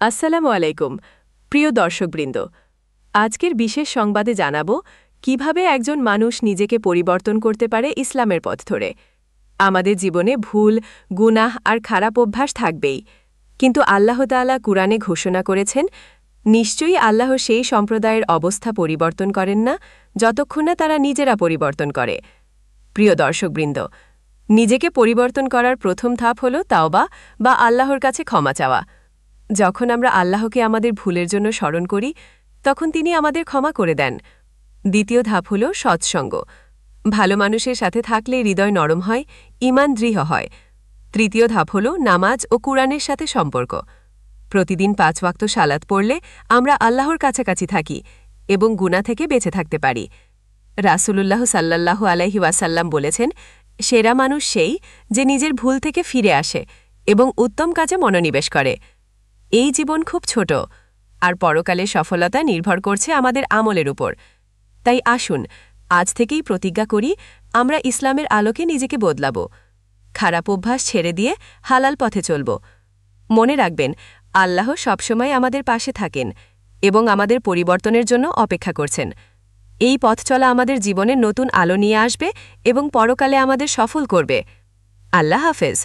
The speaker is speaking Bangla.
আসসালামু আলাইকুম প্রিয় দর্শকবৃন্দ। আজকের বিশেষ সংবাদে জানাব কিভাবে একজন মানুষ নিজেকে পরিবর্তন করতে পারে ইসলামের পথ ধরে। আমাদের জীবনে ভুল, গুনাহ আর খারাপ অভ্যাস থাকবেই, কিন্তু আল্লাহ তাআলা কুরআনে ঘোষণা করেছেন, নিশ্চয়ই আল্লাহ সেই সম্প্রদায়ের অবস্থা পরিবর্তন করেন না যতক্ষণ না তারা নিজেরা পরিবর্তন করে। প্রিয় দর্শকবৃন্দ, নিজেকে পরিবর্তন করার প্রথম ধাপ হল তাওবা বা আল্লাহর কাছে ক্ষমা চাওয়া। যখন আমরা আল্লাহকে আমাদের ভুলের জন্য স্মরণ করি, তখন তিনি আমাদের ক্ষমা করে দেন। দ্বিতীয় ধাপ হল সৎসঙ্গ। ভালো মানুষের সাথে থাকলে হৃদয় নরম হয়, ঈমান দৃঢ় হয়। তৃতীয় ধাপ হল নামাজ ও কুরআনের সাথে সম্পর্ক। প্রতিদিন ৫ ওয়াক্ত সালাত পড়লে আমরা আল্লাহর কাছাকাছি থাকি এবং গুনাহ থেকে বেঁচে থাকতে পারি। রাসূলুল্লাহ সাল্লাল্লাহু আলাইহি ওয়াসাল্লাম বলেছেন, সেরা মানুষ সেই যে নিজের ভুল থেকে ফিরে আসে এবং উত্তম কাজে মনোনিবেশ করে। এই জীবন খুব ছোট, আর পরকালের সফলতা নির্ভর করছে আমাদের আমলের উপর। তাই আসুন আজ থেকেই প্রতিজ্ঞা করি, আমরা ইসলামের আলোকে নিজেকে বদলাব, খারাপ অভ্যাস ছেড়ে দিয়ে হালাল পথে চলব। মনে রাখবেন, আল্লাহ সবসময় আমাদের পাশে থাকেন এবং আমাদের পরিবর্তনের জন্য অপেক্ষা করছেন। এই পথ চলা আমাদের জীবনে নতুন আলো নিয়ে আসবে এবং পরকালে আমাদের সফল করবে। আল্লাহ হাফেজ।